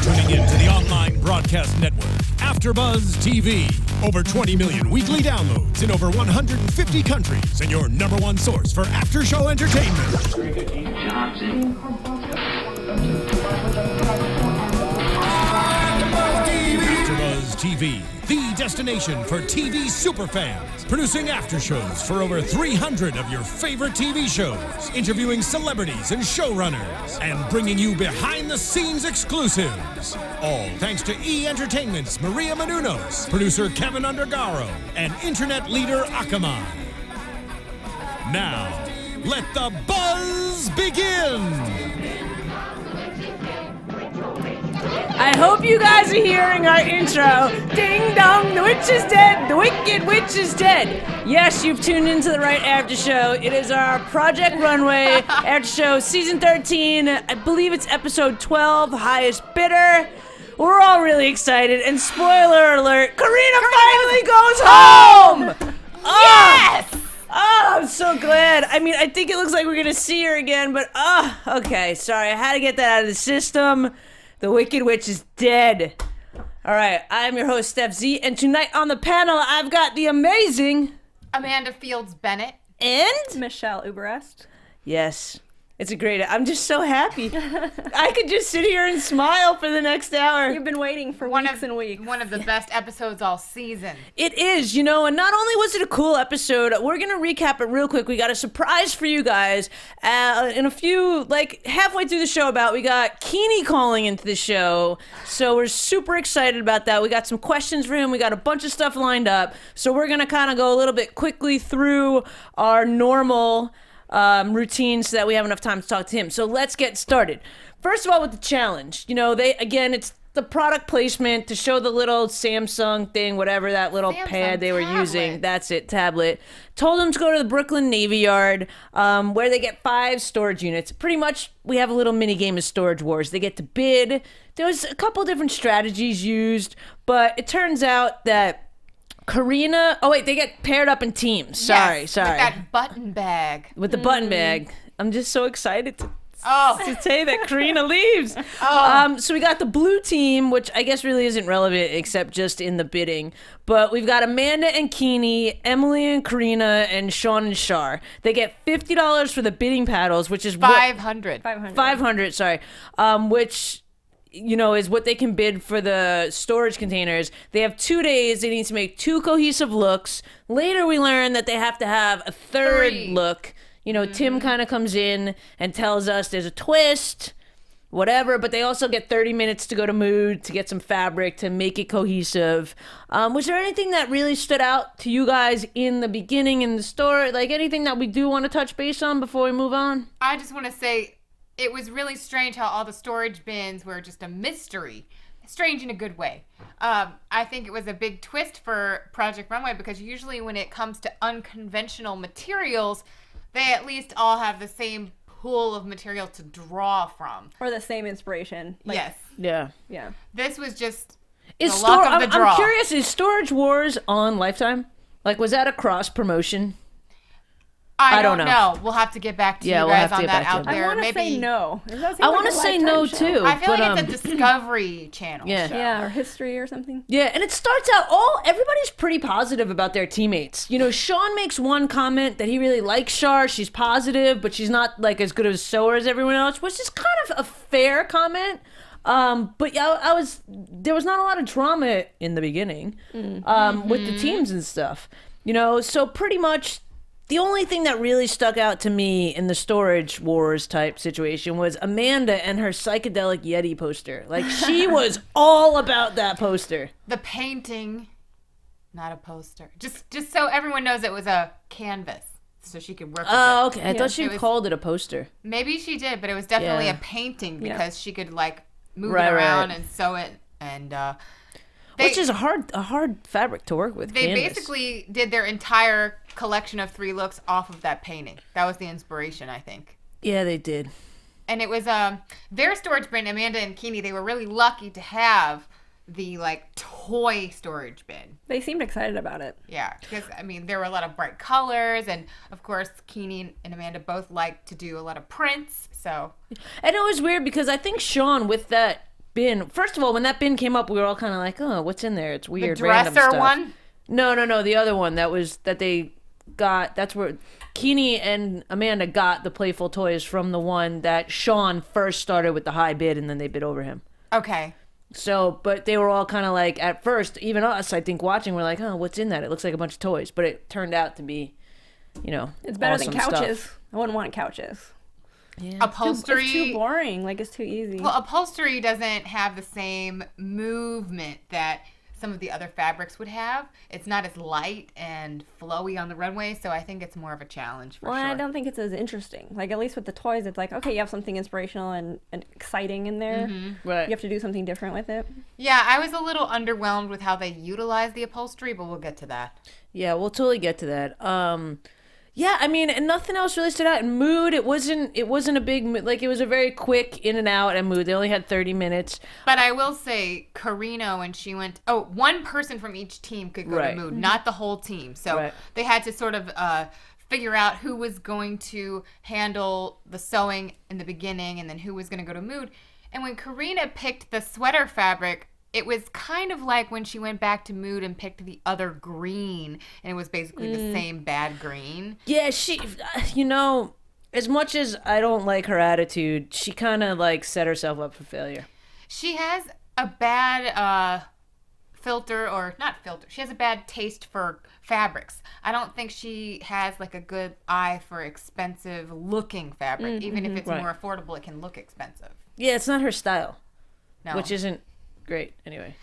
tuning in to the online broadcast network, AFTERBUZZ TV. Over 20 million weekly downloads in over 150 countries, and your number one source for after-show entertainment. AFTERBUZZ TV, the destination for TV superfans. Producing aftershows for over 300 of your favorite TV shows. Interviewing celebrities and showrunners. And bringing you behind-the-scenes exclusives. All thanks to E! Entertainment's Maria Menounos, producer Kevin Undergaro, and internet leader Akamai. Now, let the buzz begin! I hope you guys are hearing our intro. Ding dong, the witch is dead. The wicked witch is dead. Yes, you've tuned into the right after show. It is our Project Runway after show, season 13. I believe it's episode 12, Highest Bidder. We're all really excited. And spoiler alert, Karina finally goes home! Yes! Oh, I'm so glad. I mean, I think it looks like we're going to see her again, but okay, sorry. I had to get that out of the system. The Wicked Witch is dead. All right, I'm your host, Stef Z, and tonight on the panel, I've got the amazing... Amanda Fields Bennett. And... Michelle Uberreste. Yes. It's a great... I'm just so happy. I could just sit here and smile for the next hour. You've been waiting for weeks and weeks. One of the best episodes all season. It is, and not only was it a cool episode, we're going to recap it real quick. We got a surprise for you guys. In a few, halfway through the show we got Keeney calling into the show. So we're super excited about that. We got some questions for him. We got a bunch of stuff lined up. So we're going to kind of go a little bit quickly through our normal... routine so that we have enough time to talk to him. So let's get started. First of all, with the challenge, it's the product placement to show the little Samsung thing, whatever that little pad they were using. That's it, tablet. Told them to go to the Brooklyn Navy Yard, where they get 5 storage units. Pretty much, we have a little mini game of Storage Wars. They get to bid. There was a couple different strategies used, but it turns out that Karina, they get paired up in teams. Sorry. With that button bag. With the button bag. I'm just so excited to say that Karina leaves. So we got the blue team, which I guess really isn't relevant except just in the bidding. But we've got Amanda and Keeney, Emily and Karina, and Sean and Shar. They get $50 for the bidding paddles, which is $500. $500, sorry. Which... is what they can bid for the storage containers. They have 2 days. They need to make 2 cohesive looks. Later, we learn that they have to have a third look. Tim kind of comes in and tells us there's a twist, whatever, but they also get 30 minutes to go to Mood to get some fabric to make it cohesive. Was there anything that really stood out to you guys in the beginning in the story? Anything that we do want to touch base on before we move on? I just want to say... It was really strange how all the storage bins were just a mystery. Strange in a good way. I think it was a big twist for Project Runway because usually when it comes to unconventional materials, they at least all have the same pool of material to draw from. Or the same inspiration. Yes. Yeah. This was just luck of the draw. I'm curious, is Storage Wars on Lifetime? Was that a cross promotion? I don't know. We'll have to get back to you guys on that out there. I want to say no. I want to say no too. I feel like it's a Discovery Channel show. Yeah, or History or something. Yeah, and it starts out everybody's pretty positive about their teammates. Sean makes one comment that he really likes Shar. She's positive, but she's not as good of a sewer as everyone else, which is kind of a fair comment. But yeah, there was not a lot of drama in the beginning with the teams and stuff. So pretty much. The only thing that really stuck out to me in the Storage Wars type situation was Amanda and her psychedelic Yeti poster. She was all about that poster. The painting, not a poster. Just so everyone knows it was a canvas, so she could work with it. Oh, okay. I thought she called it a poster. Maybe she did, but it was definitely a painting because she could move it around and sew it and... Which is a hard fabric to work with. They basically did their entire collection of 3 looks off of that painting. That was the inspiration, I think. Yeah, they did. And it was their storage bin, Amanda and Keeney, they were really lucky to have the toy storage bin. They seemed excited about it. Yeah, because there were a lot of bright colors, and of course Keeney and Amanda both like to do a lot of prints. So, and it was weird because I think Sean with that bin. First of all, when that bin came up, we were all kind of like, oh, what's in there? It's The weird, random dresser stuff. one? No, the other one that they got. That's where Keeney and Amanda got the playful toys from, the one that Sean first started with the high bid, and then they bid over him. Okay. So, but they were all kind of like, at first, even us, I think, watching, we're like, oh, what's in that? It looks like a bunch of toys. But it turned out to be, it's better awesome than couches. stuff. I wouldn't want couches. Yeah. Upholstery. It's too boring. Like, it's too easy. Well, upholstery doesn't have the same movement that some of the other fabrics would have. It's not as light and flowy on the runway, so I think it's more of a challenge for sure. I don't think it's as interesting. Like, at least with the toys, it's like, okay, you have something inspirational and exciting in there. Right. You have to do something different with it. Yeah, I was a little underwhelmed with how they utilized the upholstery, but we'll get to that. Yeah, we'll totally get to that. Yeah, I mean, and nothing else really stood out. In mood, it wasn't a big, like, it was a very quick in and out and mood. They only had 30 minutes. But I will say, Karina, when she went, one person from each team could go Right. to mood, not the whole team. So they had to sort of figure out who was going to handle the sewing in the beginning and then who was going to go to mood. And when Karina picked the sweater fabric, it was kind of like when she went back to mood and picked the other green, and it was basically the same bad green. Yeah, she, as much as I don't like her attitude, she kind of, like, set herself up for failure. She has a bad she has a bad taste for fabrics. I don't think she has, like, a good eye for expensive looking fabric. Even if it's more affordable, it can look expensive. Yeah, it's not her style. No. Which isn't great anyway.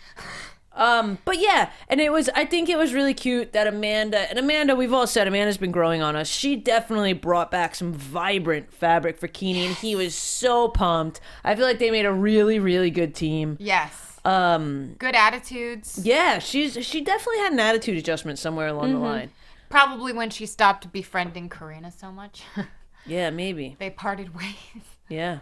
But yeah, and I think it was really cute that Amanda, we've all said, Amanda's been growing on us. She definitely brought back some vibrant fabric for Keeney, and he was so pumped. I feel like they made a really, really good team. Yes. Good attitudes. Yeah, she definitely had an attitude adjustment somewhere along the line. Probably when she stopped befriending Karina so much. Yeah, maybe. They parted ways. Yeah.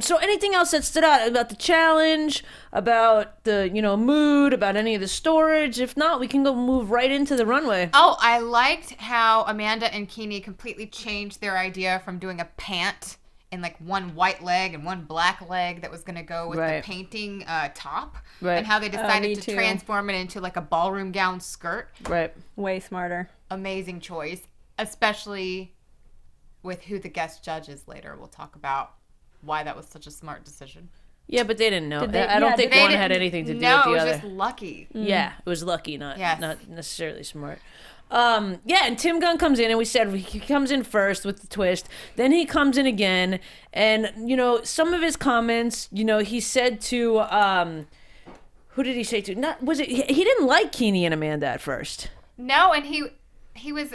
So anything else that stood out about the challenge, about the, mood, about any of the storage? If not, we can go move right into the runway. Oh, I liked how Amanda and Keeney completely changed their idea from doing a pant in, like, one white leg and one black leg that was going to go with the painting top. Right. And how they decided to too. transform it into, like, a ballroom gown skirt. Right. Way smarter. Amazing choice, especially with who the guest judge is later. We'll talk about why that was such a smart decision. Yeah, but they didn't know. Did they- I don't yeah, think did they one didn't- had anything to do No, with the it was other. just lucky. Yeah, it was lucky, not Yes. necessarily smart. Yeah, and Tim Gunn comes in, and we said he comes in first with the twist. Then he comes in again, and some of his comments, he said to who did he say to? He didn't like Keeney and Amanda at first. No, and he was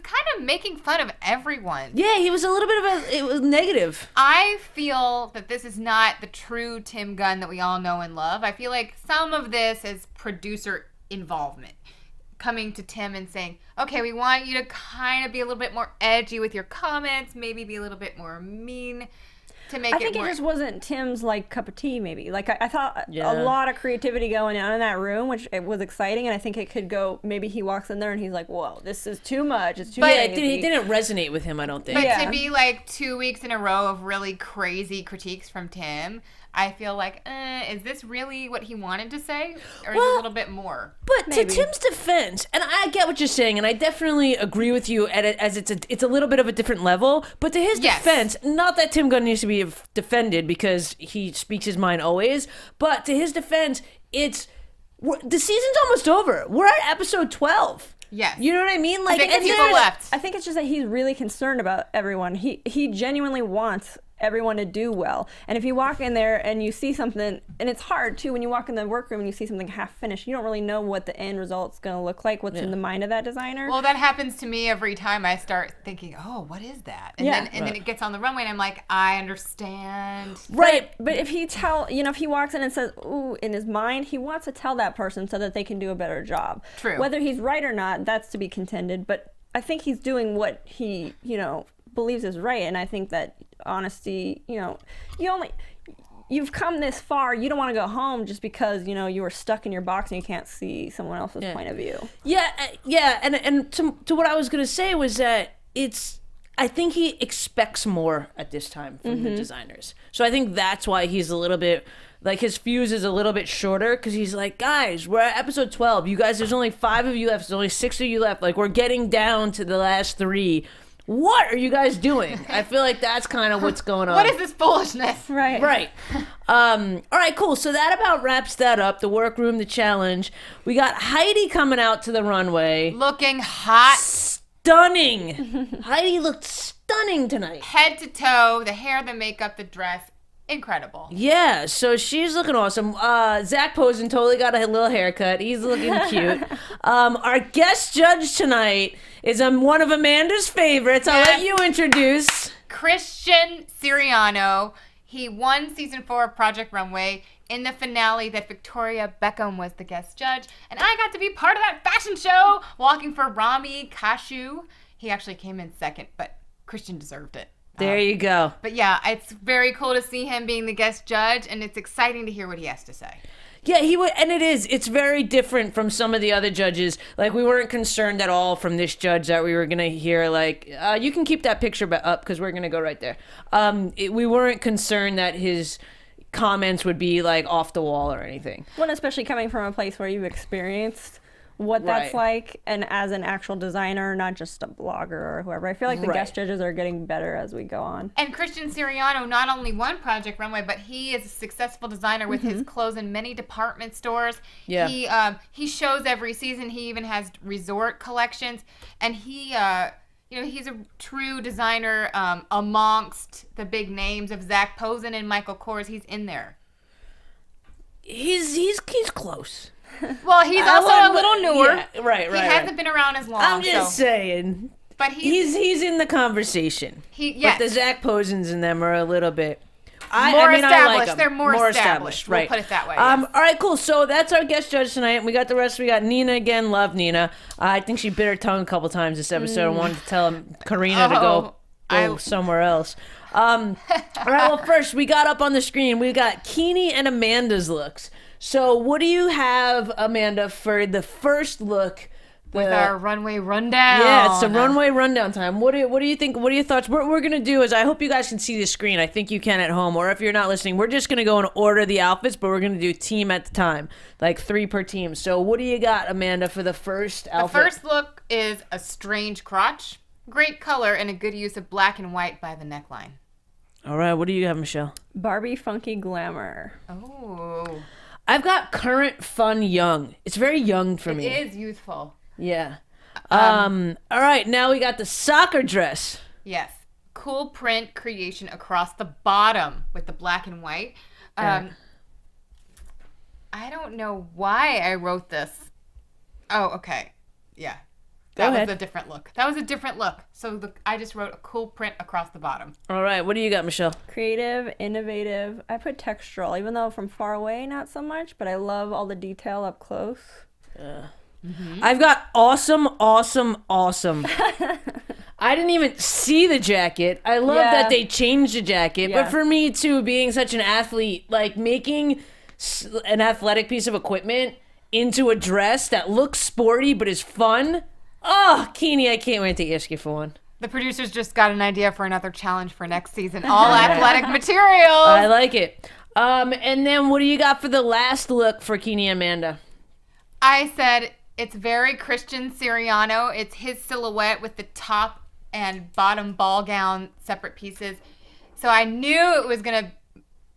kind of making fun of everyone. Yeah, he was a little bit it was negative. I feel that this is not the true Tim Gunn that we all know and love. I feel like some of this is producer involvement. Coming to Tim and saying, okay, we want you to kind of be a little bit more edgy with your comments, maybe be a little bit more mean to make I it think more... it just wasn't Tim's, like, cup of tea, maybe. Like, I thought Yeah. a lot of creativity going on in that room, which it was exciting, and I think it could go, maybe he walks in there and he's like, whoa, this is too much. It's too Yeah, crazy. it didn't resonate with him, I don't think. But Yeah. to be like 2 weeks in a row of really crazy critiques from Tim, I feel like, is this really what he wanted to say? Or is it a little bit more? But Maybe. to Tim's defense, and I get what you're saying, and I definitely agree with you as it's a little bit of a different level. But to his Yes. defense, not that Tim Gunn needs to be defended because he speaks his mind always, but to his defense, the season's almost over. We're at episode 12. Yes. You know what I mean? Like, 6 and people there's- left. I think it's just that he's really concerned about everyone. He genuinely wants everyone to do well. And if you walk in there and you see something, and it's hard too when you walk in the workroom and you see something half finished, you don't really know what the end result's going to look like, what's in the mind of that designer. Well, that happens to me every time I start thinking, oh, what is that? And Yeah. then it gets on the runway and I'm like, I understand. Right. But if if he walks in and says, ooh, in his mind, he wants to tell that person so that they can do a better job. True. Whether he's right or not, that's to be contended. But I think he's doing what he, believes is right. And I think that honesty, you've come this far. You don't want to go home just because, you were stuck in your box and you can't see someone else's point of view. Yeah, and to what I was gonna say was that I think he expects more at this time from the designers. So I think that's why he's a little bit, like, his fuse is a little bit shorter, because he's like, guys, we're at episode 12. You guys, there's only 5 of you left. There's only 6 of you left. Like, we're getting down to the last 3. What are you guys doing? I feel like that's kind of what's going on. What is this foolishness? Right. Right. All right, cool. So that about wraps that up. The workroom, the challenge. We got Heidi coming out to the runway. Looking hot. Stunning. Heidi looked stunning tonight. Head to toe, the hair, the makeup, the dress. Incredible. Yeah, so she's looking awesome. Zach Posen totally got a little haircut. He's looking cute. Our guest judge tonight is one of Amanda's favorites. I'll let you introduce. Christian Siriano. He won season 4 of Project Runway. In the finale, that Victoria Beckham was the guest judge. And I got to be part of that fashion show, walking for Rami Kashu. He actually came in second, but Christian deserved it. There you go. But yeah, it's very cool to see him being the guest judge, and it's exciting to hear what he has to say. Yeah, he would, and it's very different from some of the other judges. Like, we weren't concerned at all from this judge that we were gonna hear, like, you can keep that picture up because we're gonna go right there. We weren't concerned that his comments would be like off the wall or anything. Well, especially coming from a place where you've experienced what that's like, and as an actual designer, not just a blogger or whoever. I feel like the guest judges are getting better as we go on. And Christian Siriano not only won Project Runway, but he is a successful designer with his clothes in many department stores. Yeah. He shows every season. He even has resort collections, and he he's a true designer amongst the big names of Zach Posen and Michael Kors. He's in there. He's close. Well, he's also a little newer. Yeah, right. He hasn't been around as long. I'm just saying. But he's in the conversation. Yes. But the Zach Posens in them are a little bit more established. I like them. They're more established. Right. We'll put it that way. All right, cool. So that's our guest judge tonight. We got the rest. We got Nina again. Love Nina. I think she bit her tongue a couple times this episode. I wanted to tell Karina to go somewhere else. All right. Well, first we got up on the screen. We got Kini and Amanda's looks. So what do you have, Amanda, for the first look? With our runway rundown. Yeah, it's a runway rundown time. What do you think? What are your thoughts? What we're going to do is, I hope you guys can see the screen. I think you can at home. Or if you're not listening, we're just going to go and order the outfits, but we're going to do team at the time. Like 3 per team. So what do you got, Amanda, for the first outfit? The first look is a strange crotch. Great color and a good use of black and white by the neckline. All right, what do you have, Michelle? Barbie Funky Glamour. Oh. I've got current, fun, young. It's very young for me. It is youthful. Yeah. All right, now we got the soccer dress. Yes. Cool print creation across the bottom with the black and white. I don't know why I wrote this. Oh, okay. Yeah. That was a different look. So I just wrote a cool print across the bottom. All right, what do you got, Michelle? Creative, innovative. I put textural, even though from far away, not so much, but I love all the detail up close. I've got awesome. I didn't even see the jacket. I love that they changed the jacket. But for me, too, being such an athlete, like making an athletic piece of equipment into a dress that looks sporty but is fun. Oh, Kini, I can't wait to ask you for one. The producers just got an idea for another challenge for next season. All athletic materials. I like it. And then what do you got for the last look for Kini and Amanda? I said it's very Christian Siriano. It's his silhouette with the top and bottom ball gown separate pieces. So I knew it was going to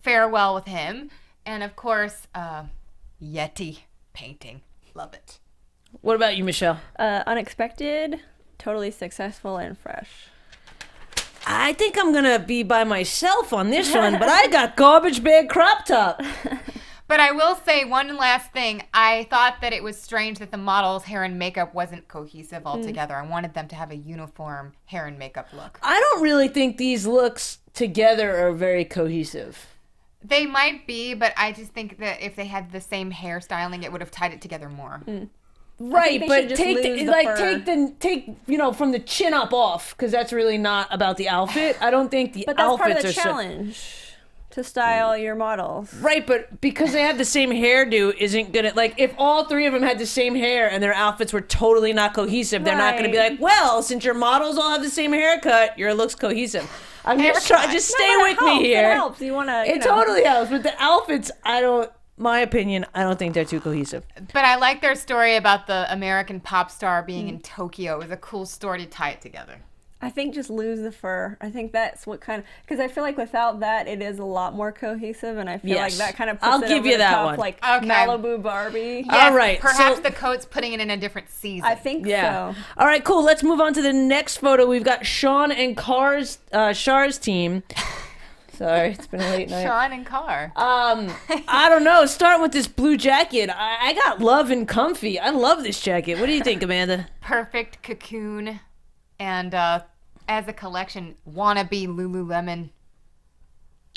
fare well with him. And of course, Yeti painting. Love it. What about you, Michelle? Unexpected, totally successful, and fresh. I think I'm going to be by myself on this one, but I got garbage bag crop top. But I will say one last thing. I thought that it was strange that the model's hair and makeup wasn't cohesive altogether. I wanted them to have a uniform hair and makeup look. I don't really think these looks together are very cohesive. They might be, but I just think that if they had the same hairstyling, it would have tied it together more. Right, but take from the chin up off, because that's really not about the outfit. I don't think the but that's outfits part of the are challenge. to style your models. Right, but because they have the same hairdo isn't gonna, like, if all three of them had the same hair and their outfits were totally not cohesive, they're not gonna be like, well, since your models all have the same haircut, your look's cohesive. I'm just trying, just stay with me here. It helps. You wanna. It totally helps, but the outfits, my opinion, I don't think they're too cohesive. But I like their story about the American pop star being in Tokyo. It was a cool story to tie it together. I think just lose the fur. I think that's what kind of, because I feel like without that, it is a lot more cohesive, and I feel like that kind of puts I'll it give over you the that top, one. like Okay. Malibu Barbie. Yes, All right, perhaps so- the coat's putting it in a different season. I think so. All right, cool. Let's move on to the next photo. We've got Sean and Char's team. Sorry, it's been a late night. Sean and Carr. I don't know. Start with this blue jacket. I got love and comfy. I love this jacket. What do you think, Amanda? Perfect cocoon, and as a collection, wannabe Lululemon.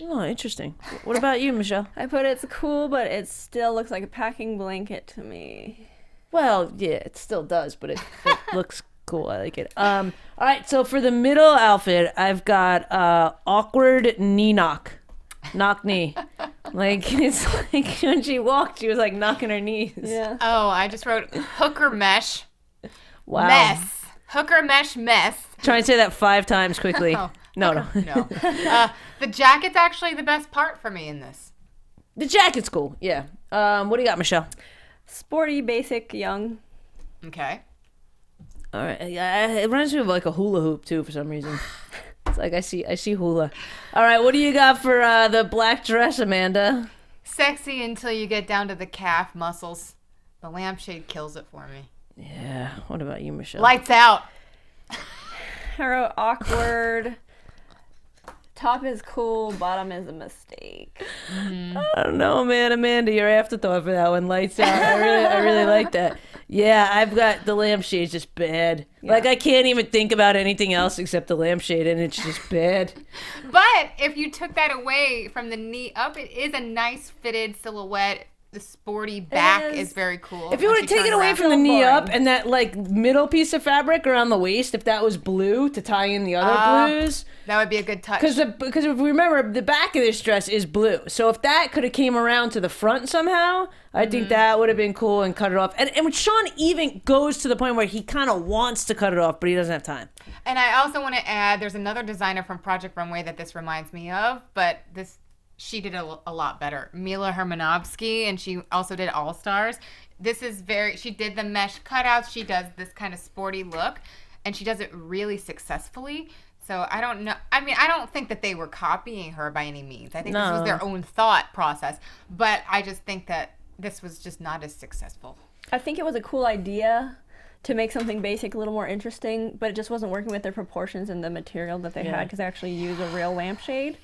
Oh, interesting. What about you, Michelle? I put it's cool, but it still looks like a packing blanket to me. Well, yeah, it still does, but it looks cool. I like it. All right, so for the middle outfit, I've got awkward knee knock knee. Like, it's like when she walked, she was like knocking her knees. Yeah. Oh, I just wrote hooker mesh Wow. mess. Hooker mesh mess. Try and say that 5 times quickly. Oh, No. No. The jacket's actually the best part for me in this. The jacket's cool. Yeah. What do you got, Michelle? Sporty, basic, young. Okay. All right. It reminds me of like a hula hoop too for some reason. It's like I see hula. All right. What do you got for the black dress, Amanda? Sexy until you get down to the calf muscles. The lampshade kills it for me. Yeah. What about you, Michelle? Lights out. I wrote awkward. Top is cool, bottom is a mistake. I don't know, man. Amanda, your afterthought for that one. Lights out. I really like that. Yeah, I've got the lampshade just bad. Like I can't even think about anything else except the lampshade, and it's just bad. But if you took that away from the knee up, it is a nice fitted silhouette. The sporty back is very cool. If you were to take it away from the knee up and that like middle piece of fabric around the waist, if that was blue to tie in the other blues, that would be a good touch. because if we remember, the back of this dress is blue. So if that could have came around to the front somehow, I think that would have been cool and cut it off. And Sean even goes to the point where he kind of wants to cut it off, but he doesn't have time. And I also want to add, there's another designer from Project Runway that this reminds me of, but she did a lot better. Mila Hermanovsky, and she also did All Stars. She did the mesh cutouts. She does this kind of sporty look, and she does it really successfully. So I don't know. I mean, I don't think that they were copying her by any means. I think this was their own thought process. But I just think that this was just not as successful. I think it was a cool idea to make something basic a little more interesting, but it just wasn't working with their proportions and the material that they had, because they actually use a real lampshade.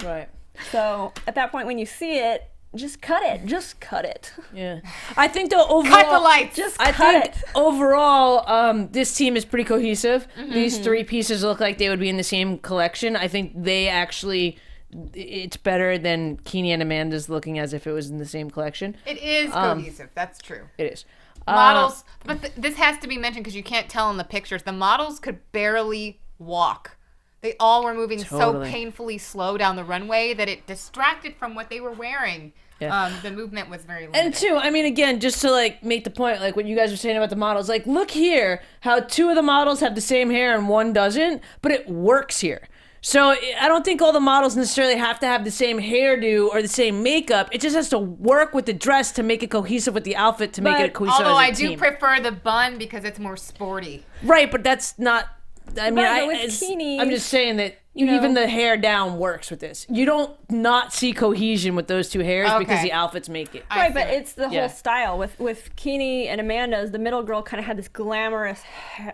Right. So at that point, when you see it, just cut it. Just cut it. Yeah. I think though overall, Cut the lights. Just I cut think it. overall, this team is pretty cohesive. These 3 pieces look like they would be in the same collection. I think it's better than Keeney and Amanda's looking as if it was in the same collection. It is cohesive. That's true. It is. Models, but this has to be mentioned because you can't tell in the pictures. The models could barely walk. They all were moving so painfully slow down the runway that it distracted from what they were wearing. Yeah. The movement was very limited. And 2, I mean, again, just to like make the point, like what you guys were saying about the models, like look here, how 2 of the models have the same hair and 1 doesn't, but it works here. So I don't think all the models necessarily have to have the same hairdo or the same makeup. It just has to work with the dress to make it cohesive with the outfit to make it cohesive. Although as a I team. do prefer the bun because it's more sporty. Right, but that's not. I mean, Right, but with Keeney's, I'm just saying that even the hair down works with this. You don't not see cohesion with those 2 hairs because the outfits make it. Right, but it's the whole style. With Keeney and Amanda's, the middle girl kind of had this glamorous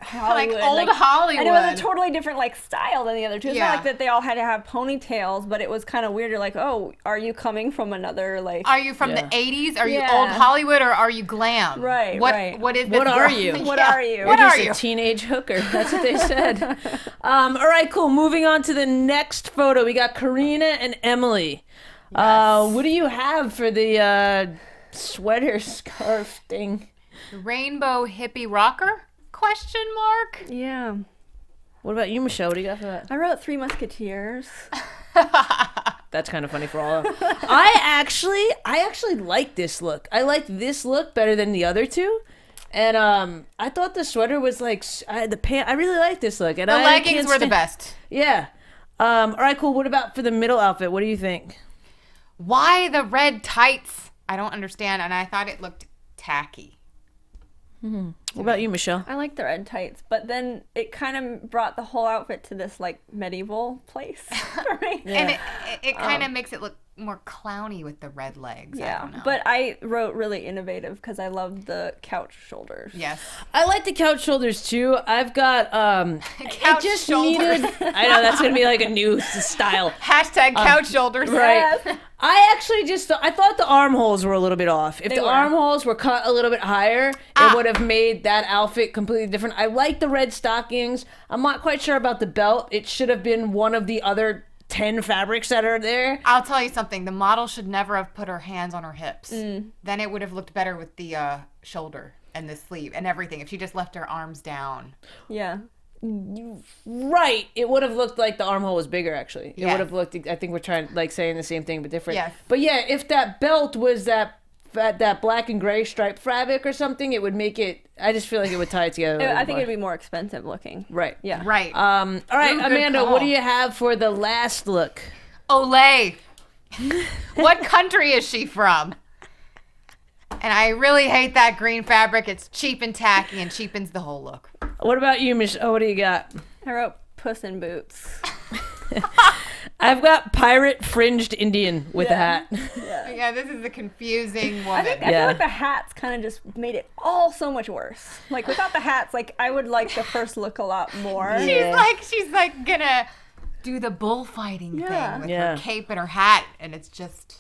Hollywood. Like old Hollywood. And it was a totally different style than the other 2. It's Yeah. not like that they all had to have ponytails, but it was kind of weird. You're like, oh, are you coming from another Are you from the 80s? Are you Yeah. old Hollywood or are you glam? Right, What right. What is this? What are you? What are you? What You're are just you? a teenage hooker. That's what they said. All right, cool. Moving on to the next photo. We got Karina and Emily. What do you have for the sweater scarf thing? Rainbow hippie rocker? Question mark. Yeah. What about you, Michelle? What do you got for that? I wrote 3 Musketeers. that's kind of funny for all of them. I actually like this look. I like this look better than the other two. And I thought the sweater was like the pant. I really like this look. And The leggings were the best. Yeah. All right, cool. What about for the middle outfit? What do you think? Why the red tights? I don't understand, and I thought it looked tacky. What about you, Michelle? I like the red tights, but then it kind of brought the whole outfit to this like medieval place for me. And it kind of makes it look more clowny with the red legs. I don't know. But I wrote really innovative because I loved the couch shoulders. Yes. I like the couch shoulders too. I've got Couch it just shoulders. needed. I know that's gonna be like a new style. Hashtag couch shoulders. Right. I actually I thought the armholes were a little bit off. If They the were. armholes were cut a little bit higher, it would have made that outfit completely different. I like the red stockings. I'm not quite sure about the belt. It should have been one of the other 10 fabrics that are there. I'll tell you something. The model should never have put her hands on her hips. Then it would have looked better with the shoulder and the sleeve and everything if she just left her arms down. Yeah. Right. It would have looked like the armhole was bigger, actually. It Yes. would have looked, I think we're trying, like, saying the same thing, but different. Yes. But yeah, if that belt was that black and gray striped fabric or something, it would make it, I just feel like it would tie it together. I think it'd be more expensive looking. Right. Yeah. Right. All right, Ooh, good Amanda, call. what do you have for the last look? Olay. What country is she from? And I really hate that green fabric. It's cheap and tacky and cheapens the whole look. What about you, Michelle? What do you got? I wrote Puss in Boots. I've got pirate fringed Indian with a hat. Yeah, this is a confusing woman. I feel like the hats kind of just made it all so much worse. Like without the hats, like I would like the first look a lot more. She's like gonna do the bullfighting thing with her cape and her hat, and it's just.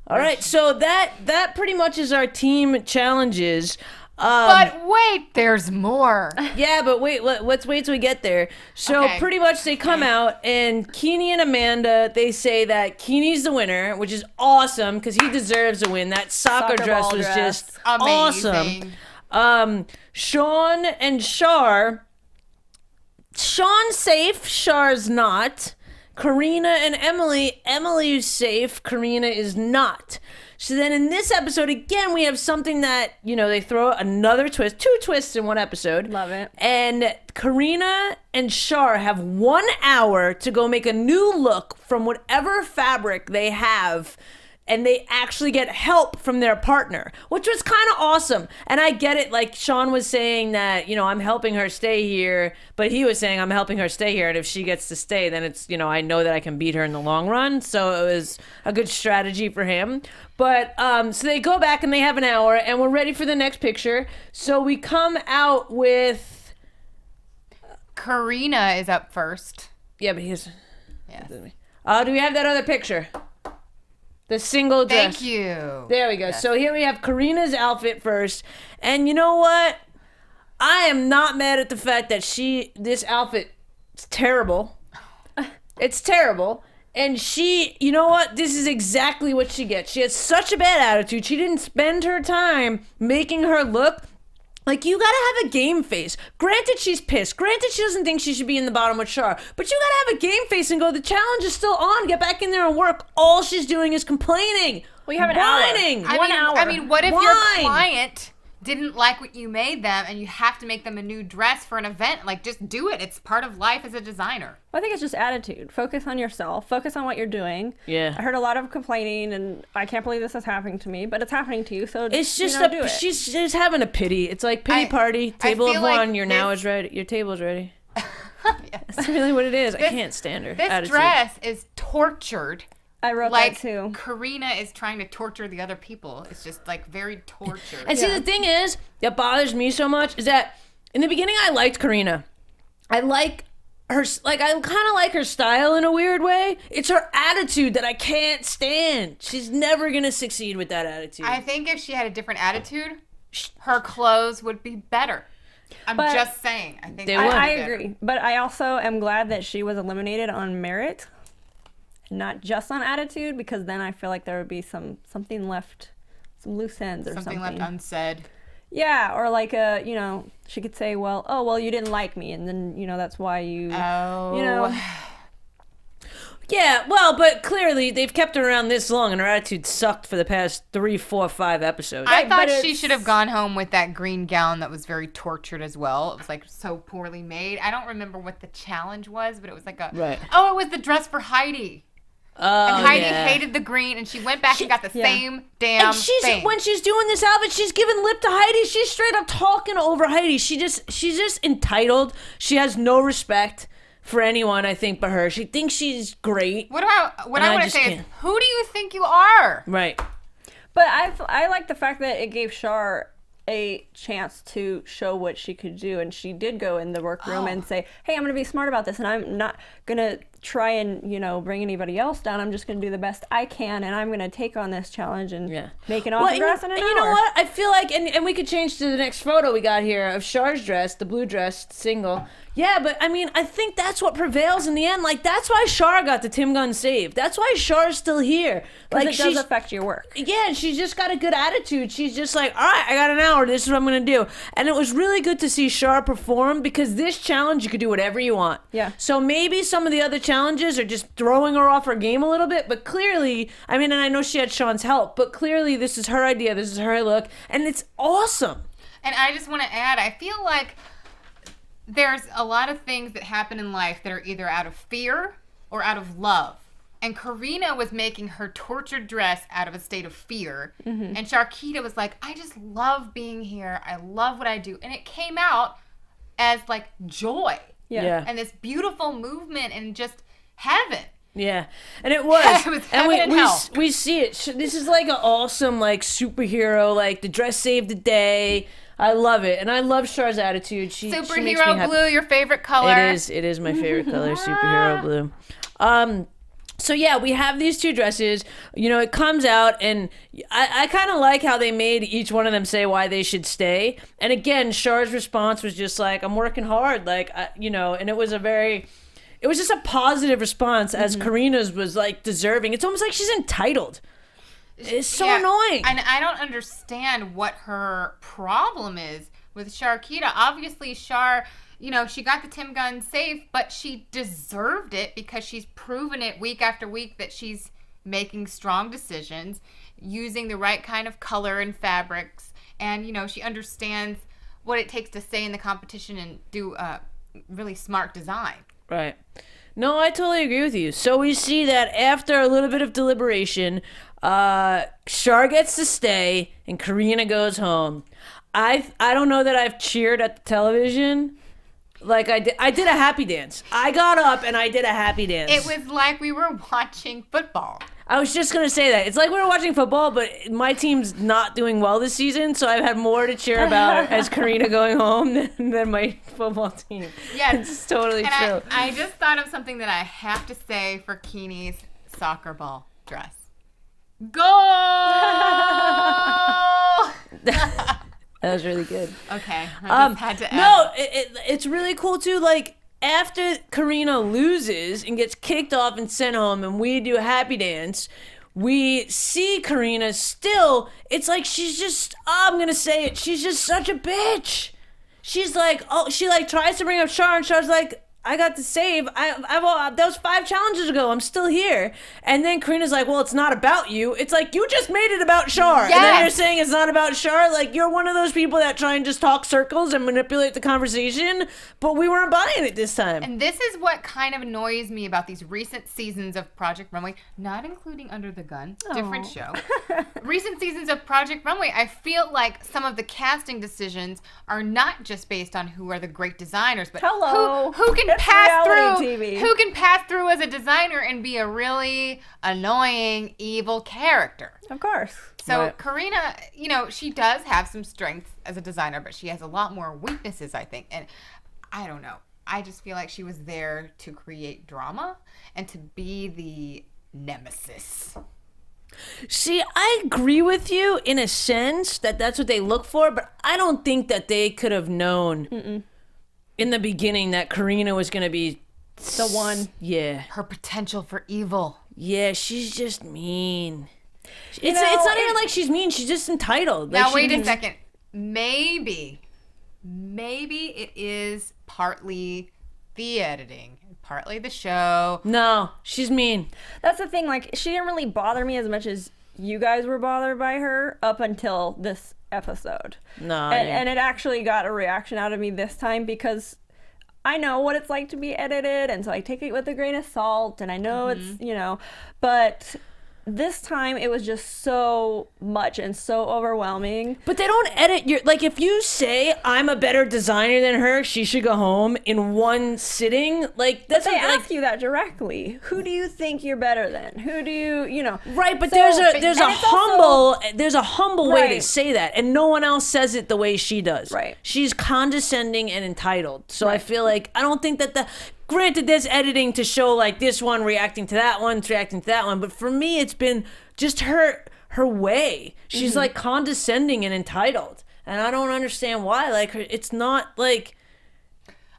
All right, so that pretty much is our team challenges. But wait, there's more. Yeah, but wait, let's wait till we get there. So Okay. pretty much they come out, and Keeney and Amanda, they say that Keeney's the winner, which is awesome because he deserves a win. That soccer dress ball was dress. just Amazing. awesome. Sean and Shar. Sean's safe, Shar's not. Karina and Emily. Emily's safe, Karina is not. So then in this episode, again, we have something that, they throw another twist, 2 twists in one episode. Love it. And Karina and Shar have 1 hour to go make a new look from whatever fabric they have. And they actually get help from their partner, which was kind of awesome. And I get it, like Sean was saying that, I'm helping her stay here, but he was saying I'm helping her stay here, and if she gets to stay, then it's, I know that I can beat her in the long run. So it was a good strategy for him. But so they go back and they have an hour, and we're ready for the next picture. So we come out with... Karina is up first. Yeah, but he's... Yes. Do we have that other picture? The single dress. Thank you. There we go. Yes. So here we have Karina's outfit first. And you know what? I am not mad at the fact that this outfit is terrible. It's terrible. And you know what? This is exactly what she gets. She has such a bad attitude. She didn't spend her time making her look. Like, you gotta have a game face. Granted, she's pissed. Granted, she doesn't think she should be in the bottom with Char. But you gotta have a game face and go, the challenge is still on. Get back in there and work. All she's doing is complaining. We have an whining. hour. 1 hour. I mean, what if your Whine. client didn't like what you made them and you have to make them a new dress for an event? Like, just do it. It's part of life as a designer. I think it's just attitude. Focus on yourself. Focus on what you're doing. Yeah. I heard a lot of complaining, and I can't believe this is happening to me, but it's happening to you. So It's just do it. she's having a pity. It's like pity party. Table feel of like one. Your now this- is ready. Your table's ready. That's really what it is. I can't stand her. This attitude. dress is tortured. I wrote Like, that too. Karina is trying to torture the other people. It's just, like, very tortured. And see, the thing is, that bothers me so much is that in the beginning, I liked Karina. I like her, I kind of like her style in a weird way. It's her attitude that I can't stand. She's never gonna succeed with that attitude. I think if she had a different attitude, her clothes would be better. I'm But- just saying. I think They that would. would I be better. agree. But I also am glad that she was eliminated on merit, not just on attitude, because then I feel like there would be something left, some loose ends or something. Something left unsaid. Yeah, or like she could say, well, you didn't like me, and then that's why you. Oh. Yeah, well, but clearly they've kept her around this long, and her attitude sucked for the past 3, 4, 5 episodes. I thought she should have gone home with that green gown that was very tortured as well. It was like so poorly made. I don't remember what the challenge was, but it was like a... Right. Oh, it was the dress for Heidi. Oh, And Heidi yeah. hated the green, and she went back and got the same damn thing. When she's doing this outfit, she's giving lip to Heidi. She's straight up talking over Heidi. She's just entitled. She has no respect for anyone, I think, but her. She thinks she's great. What I want to just say is, can't. who do you think you are? Right. But I like the fact that it gave Char a chance to show what she could do, and she did go in the workroom and say, hey, I'm going to be smart about this, and I'm not going to try and bring anybody else down. I'm just going to do the best I can, and I'm going to take on this challenge and make it off the grass in an hour. You know what? I feel like, and we could change to the next photo we got here of Char's dress, the blue dress single. Yeah, but I mean, I think that's what prevails in the end. Like, that's why Char got the Tim Gunn save. That's why Char's still here. Like, it does affect your work. Yeah, and she's just got a good attitude. She's just like, all right, I got an hour. This is what I'm going to do. And it was really good to see Char perform, because this challenge, you could do whatever you want. Yeah. So maybe some of the other challenges are just throwing her off her game a little bit, but clearly, I mean, and I know she had Sean's help, but clearly this is her idea. This is her look, and it's awesome. And I just want to add, I feel like there's a lot of things that happen in life that are either out of fear or out of love. And Karina was making her tortured dress out of a state of fear. Mm-hmm. And Sharkita was like, I just love being here. I love what I do. And it came out as like joy. Yeah. And this beautiful movement and just heaven. Yeah, and it was, It was heaven and we hell. we see it. This is like an awesome like superhero. Like the dress saved the day. I love it, and I love Char's attitude. She makes me Superhero happy. blue, your favorite color. It is my favorite color, superhero blue. So yeah, we have these two dresses. It comes out, and I kind of like how they made each one of them say why they should stay. And again, Char's response was just like, "I'm working hard," like and it was just a positive response, as Karina's was like deserving. It's almost like she's entitled. It's so annoying. And I don't understand what her problem is with Sharkita. Obviously, Char, she got the Tim Gunn safe, but she deserved it because she's proven it week after week that she's making strong decisions, using the right kind of color and fabrics. And, she understands what it takes to stay in the competition and do really smart design. Right. No, I totally agree with you. So we see that after a little bit of deliberation, Char gets to stay and Karina goes home. I don't know that I've cheered at the television like I did a happy dance. I got up and I did a happy dance. It was like we were watching football. I was just going to say that. It's like we were watching football, but my team's not doing well this season, so I've had more to cheer about as Karina going home than my football team. Yes. It's totally true. I just thought of something that I have to say for Keeney's soccer ball dress. Go! That was really good. Okay. I just had to add. No, it's really cool, too. Like, after Karina loses and gets kicked off and sent home and we do a happy dance, we see Karina still, it's like she's just, I'm going to say it, she's just such a bitch. She's like, she like tries to bring up Char, and Char's like, I got the save. That was 5 challenges ago. I'm still here. And then Karina's like, well, it's not about you. It's like, you just made it about Char. Yes. And then you're saying it's not about Char. Like, you're one of those people that try and just talk circles and manipulate the conversation. But we weren't buying it this time. And this is what kind of annoys me about these recent seasons of Project Runway, not including Under the Gun, different show. Recent seasons of Project Runway, I feel like some of the casting decisions are not just based on who are the great designers, but who can pass through TV. Who can pass through as a designer and be a really annoying, evil character. Of course. So Right. Karina, she does have some strengths as a designer, but she has a lot more weaknesses, I think. And I don't know. I just feel like she was there to create drama and to be the nemesis. See, I agree with you in a sense that that's what they look for, but I don't think that they could have known in the beginning that Karina was going to be The one. Yeah. Her potential for evil. Yeah, she's just mean. It's not even like she's mean. She's just entitled. Like, Now, wait a second. Maybe it is partly the editing, partly the show. No, she's mean. That's the thing. Like, she didn't really bother me as much as you guys were bothered by her up until this episode. No. And it actually got a reaction out of me this time because I know what it's like to be edited, and so I take it with a grain of salt, and I know it's, but this time it was just so much and so overwhelming. But they don't edit your, like, if you say I'm a better designer than her, she should go home in one sitting, like, that's They what, ask you that directly. Who do you think you're better than? Who do you, Right, but So- there's and a it's humble way to Right. say that, and no one else says it the way she does. Right. She's condescending and entitled. So I feel like I don't think that granted, there's editing to show like this one reacting to that one, reacting to that one, but for me, it's been just her way. She's like condescending and entitled, and I don't understand why. Like, it's not like.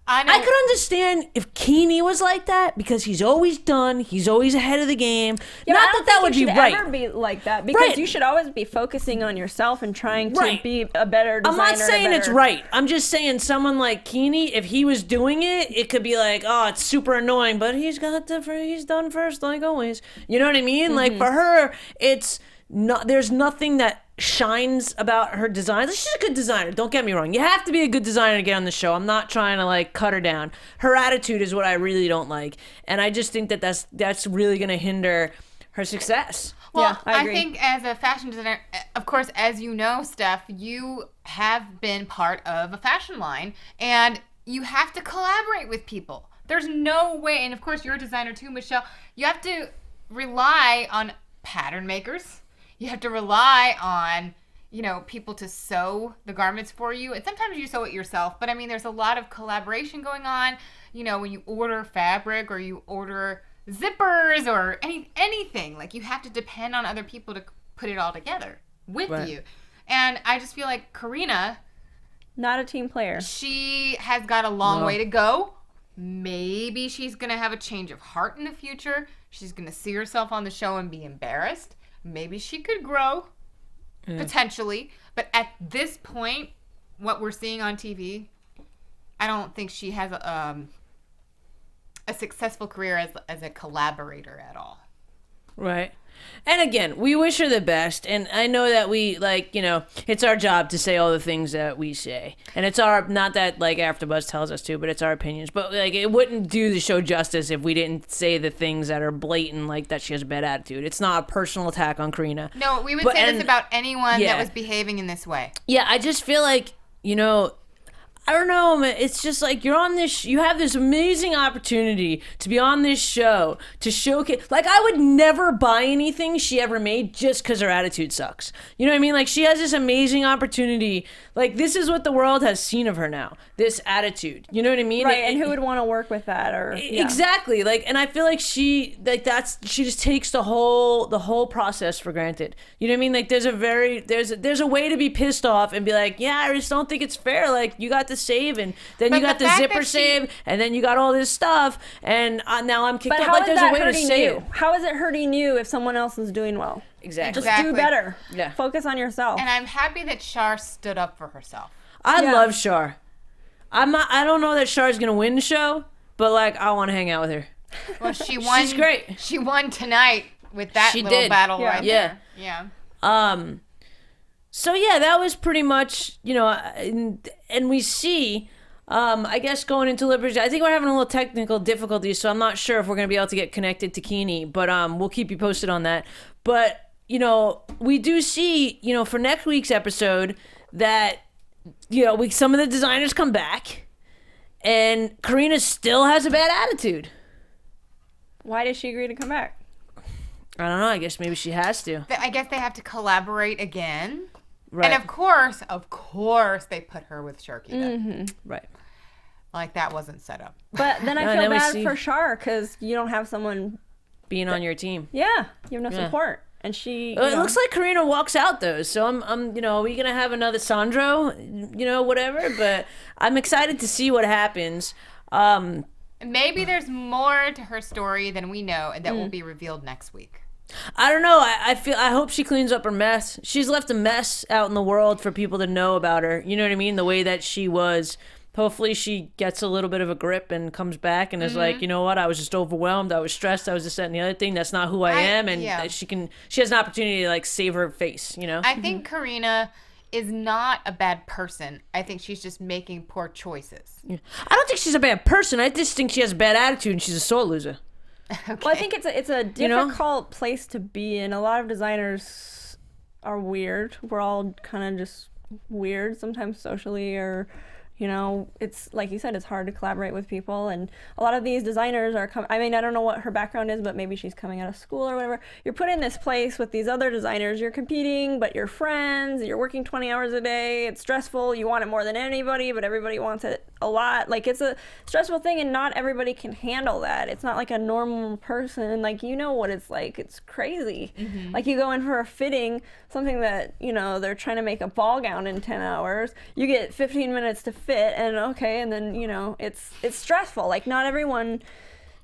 I know. I could understand if Keeney was like that because he's always done. He's always ahead of the game. Yeah, Not I that don't that think would you be should right. ever be like that because Right. you should always be focusing on yourself and trying to Right. be a better I'm designer. not saying it's right. I'm just saying someone like Keeney, if he was doing it, it could be like, oh, it's super annoying, but he's done first like always. You know what I mean? Like for her, it's not. There's nothing that shines about her design. She's a good designer. Don't get me wrong. You have to be a good designer to get on the show. I'm not trying to like cut her down. Her attitude is what I really don't like, and I just think that that's really going to hinder her success. Well, Yeah, I agree. think as a fashion designer, of course, as you know, Steph, you have been part of a fashion line, and you have to collaborate with people. There's no way, and of course, you're a designer too, Michelle. You have to rely on pattern makers. You have to rely on, people to sew the garments for you. And sometimes you sew it yourself. But I mean, there's a lot of collaboration going on. When you order fabric or you order zippers or anything, like you have to depend on other people to put it all together with Right. you. And I just feel like Karina, Not a team player. she has got a long way to go. Maybe she's going to have a change of heart in the future. She's going to see herself on the show and be embarrassed. Maybe she could grow, potentially. But at this point, what we're seeing on TV, I don't think she has a successful career as a collaborator at all. Right. And again, we wish her the best. And I know that we, it's our job to say all the things that we say. And it's not that, AfterBuzz tells us to, but it's our opinions. But, it wouldn't do the show justice if we didn't say the things that are blatant, like that she has a bad attitude. It's not a personal attack on Karina. No, we would say this about anyone that was behaving in this way. Yeah, I just feel like, I don't know, man. It's just like you have this amazing opportunity to be on this show to showcase. Like, I would never buy anything she ever made just because her attitude sucks. You know what I mean? Like, she has this amazing opportunity. Like, this is what the world has seen of her now. This attitude. You know what I mean? Right, and who would want to work with that? Exactly. And I feel like she just takes the whole process for granted. You know what I mean? Like, there's a way to be pissed off and be like, yeah, I just don't think it's fair. Like, you got the save, and then you got the zipper save, and then you got all this stuff, and now I'm kicked But out. how Like, is there's that a way to hurting say you? it. How is it hurting you if someone else is doing well? Exactly. Just do better. Yeah. Focus on yourself. And I'm happy that Shar stood up for herself. I Yeah. love Shar. I don't know that Char's gonna win the show, but I want to hang out with her. Well, she won. She's great. She won tonight with that She little did. battle Yeah. right Yeah. there. Yeah. So yeah, that was pretty much, and we see, I guess going into Liberty, I think we're having a little technical difficulties, so I'm not sure if we're going to be able to get connected to Keeney, but we'll keep you posted on that. But, we do see, for next week's episode that, some of the designers come back, and Karina still has a bad attitude. Why did she agree to come back? I don't know, I guess maybe she has to. I guess they have to collaborate again. Right. And of course, they put her with Sharky. Right. Like that wasn't set up. But then I No, feel then we bad see- for Shar because you don't have someone. Being on your team. Yeah, you have no Yeah. support, and she. Well, it looks like Karina walks out though, so I'm, are we gonna have another Sandro, whatever? But I'm excited to see what happens. Maybe there's more to her story than we know, and that will be revealed next week. I don't know. I hope she cleans up her mess. She's left a mess out in the world for people to know about her. You know what I mean? The way that she was hopefully she gets a little bit of a grip and comes back and is like, you know what, I was just overwhelmed, I was stressed, I was this, that, and the other thing. That's not who I am, and she has an opportunity to like save her face, you know. I think Karina is not a bad person. I think she's just making poor choices. I don't think she's a bad person. I just think she has a bad attitude and she's a sore loser. Okay. Well, I think it's a difficult place to be in. A lot of designers are weird. We're all kind of just weird sometimes socially, or it's like you said, it's hard to collaborate with people. And a lot of these designers are I mean, I don't know what her background is, but maybe she's coming out of school or whatever. You're put in this place with these other designers. You're competing, but you're friends. You're working 20 hours a day. It's stressful. You want it more than anybody, but everybody wants it a lot. Like, it's a stressful thing, and not everybody can handle that. It's not like a normal person. Like, you know what it's like. It's crazy. Mm-hmm. Like, you go in for a fitting, something that, they're trying to make a ball gown in 10 hours. You get 15 minutes to fit, and then it's stressful. Like, not everyone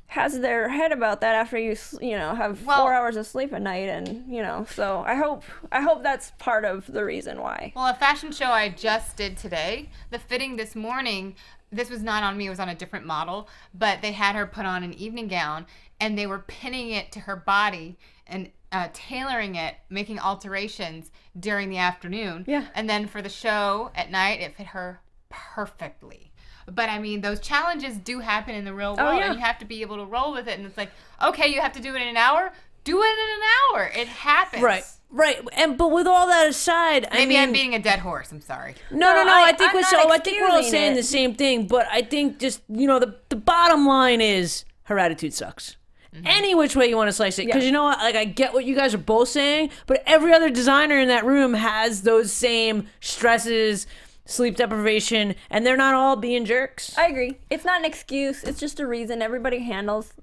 has their head about that after you have 4 hours of sleep a night, and so I hope that's part of the reason why. Well, a fashion show I just did today, the fitting this morning, this was not on me, it was on a different model, but they had her put on an evening gown and they were pinning it to her body and tailoring it, making alterations during the afternoon. Yeah. And then for the show at night, it fit her perfectly. But I mean, those challenges do happen in the real world, and you have to be able to roll with it. And it's like, okay, you have to do it in an hour. Do it in an hour. It happens. Right. But with all that aside, maybe I'm beating a dead horse. I'm sorry. No. I think we're all saying the same thing. But I think just the bottom line is her attitude sucks. Mm-hmm. Any which way you want to slice it, because you know what? Like, I get what you guys are both saying, but every other designer in that room has those same stresses, sleep deprivation, and they're not all being jerks. I agree. It's not an excuse. It's just a reason. Everybody handles,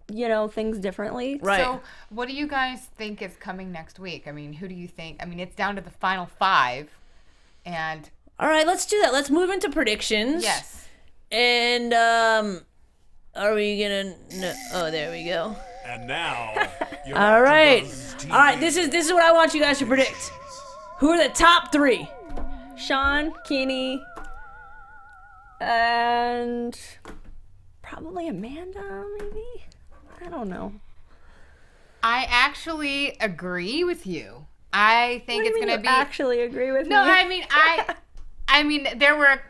things differently. Right. So what do you guys think is coming next week? I mean, who do you think? I mean, it's down to the final 5. And all right, let's do that. Let's move into predictions. Yes. And are we gonna? No. Oh, there we go. And now, all right. All right. This is what I want you guys to predict. Who are the top 3? Sean, Keeney, and probably Amanda, maybe? I don't know. I actually agree with you. I think it's going to be... actually agree with me? No, I mean, there were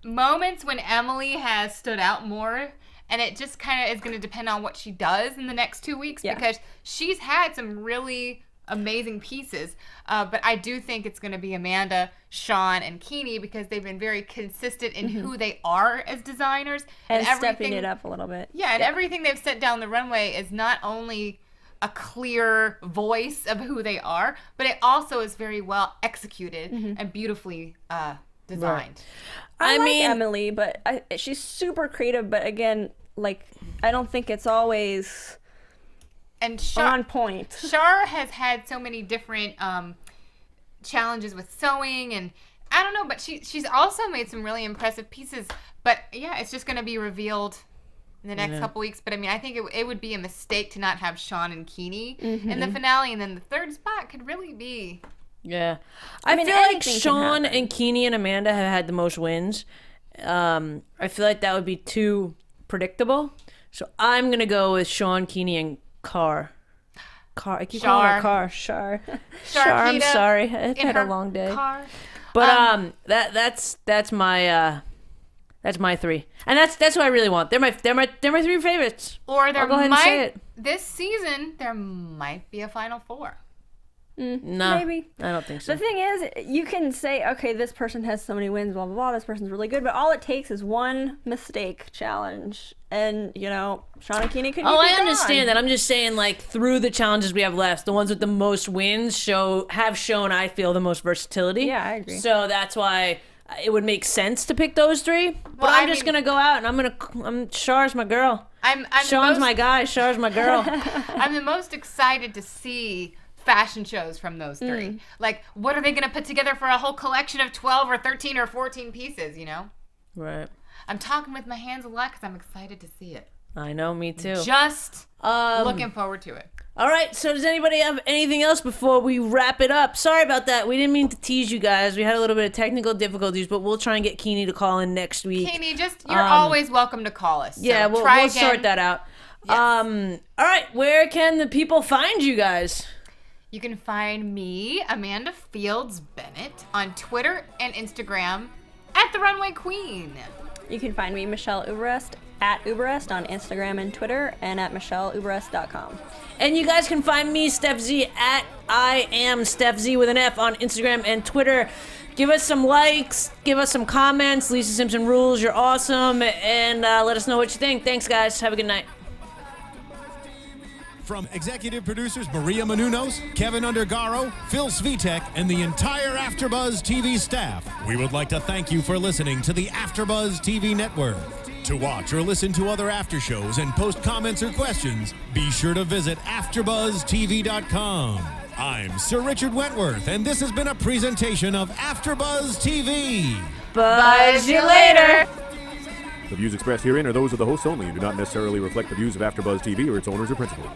moments when Emily has stood out more, and it just kind of is going to depend on what she does in the next 2 weeks, because she's had some really amazing pieces, but I do think it's going to be Amanda, Sean, and Keeney, because they've been very consistent in who they are as designers, and stepping it up a little bit. Yeah, and everything they've set down the runway is not only a clear voice of who they are, but it also is very well executed and beautifully designed. I mean, Emily, but she's super creative, but again, like, I don't think it's always and on point. Shar has had so many different challenges with sewing, and I don't know, but she's also made some really impressive pieces. But yeah, it's just going to be revealed in the next couple weeks. But I mean, I think it would be a mistake to not have Sean and Keeney in the finale, and then the third spot could really be. Yeah, I feel like Sean and Keeney and Amanda have had the most wins. I feel like that would be too predictable, so I'm gonna go with Sean, Keeney, and Car. I keep calling her Car. Char. I'm sorry. I've had a long day. Car. But that's my 3, and that's who I really want. They're my 3 favorites. Or there I'll go ahead and say it. This season there might be a final 4. No, maybe. I don't think so. The thing is, you can say, okay, this person has so many wins, blah, blah, blah, this person's really good, but all it takes is one mistake challenge, and, Sean and Keeney could be I understand that. I'm just saying, like, through the challenges we have left, the ones with the most wins have shown, I feel, the most versatility. Yeah, I agree. So that's why it would make sense to pick those 3. But I'm just going to go out, and Char's my girl. Sean's my guy, Char's my girl. I'm the most excited to see fashion shows from those 3. Like, what are they going to put together for a whole collection of 12 or 13 or 14 pieces, Right. I'm talking with my hands a lot because I'm excited to see it. I know, me too. Just looking forward to it. All right, so does anybody have anything else before we wrap it up? Sorry about that. We didn't mean to tease you guys. We had a little bit of technical difficulties, but we'll try and get Keeney to call in next week. Keeney, you're always welcome to call us. So yeah, we'll sort that out. Yes. All right, where can the people find you guys? You can find me, Amanda Fields Bennett, on Twitter and Instagram at The Runway Queen. You can find me, Michelle Uberreste, at Uberreste on Instagram and Twitter, and at michelleUberreste.com. And you guys can find me, Stef Z, at I am Stef Z with an F on Instagram and Twitter. Give us some likes, give us some comments. Lisa Simpson rules, you're awesome, and let us know what you think. Thanks, guys. Have a good night. From executive producers Maria Menounos, Kevin Undergaro, Phil Svitek, and the entire AfterBuzz TV staff, we would like to thank you for listening to the AfterBuzz TV network. To watch or listen to other after shows and post comments or questions, be sure to visit AfterBuzzTV.com. I'm Sir Richard Wentworth, and this has been a presentation of AfterBuzz TV. Buzz you later. The views expressed herein are those of the hosts only and do not necessarily reflect the views of AfterBuzz TV or its owners or principals.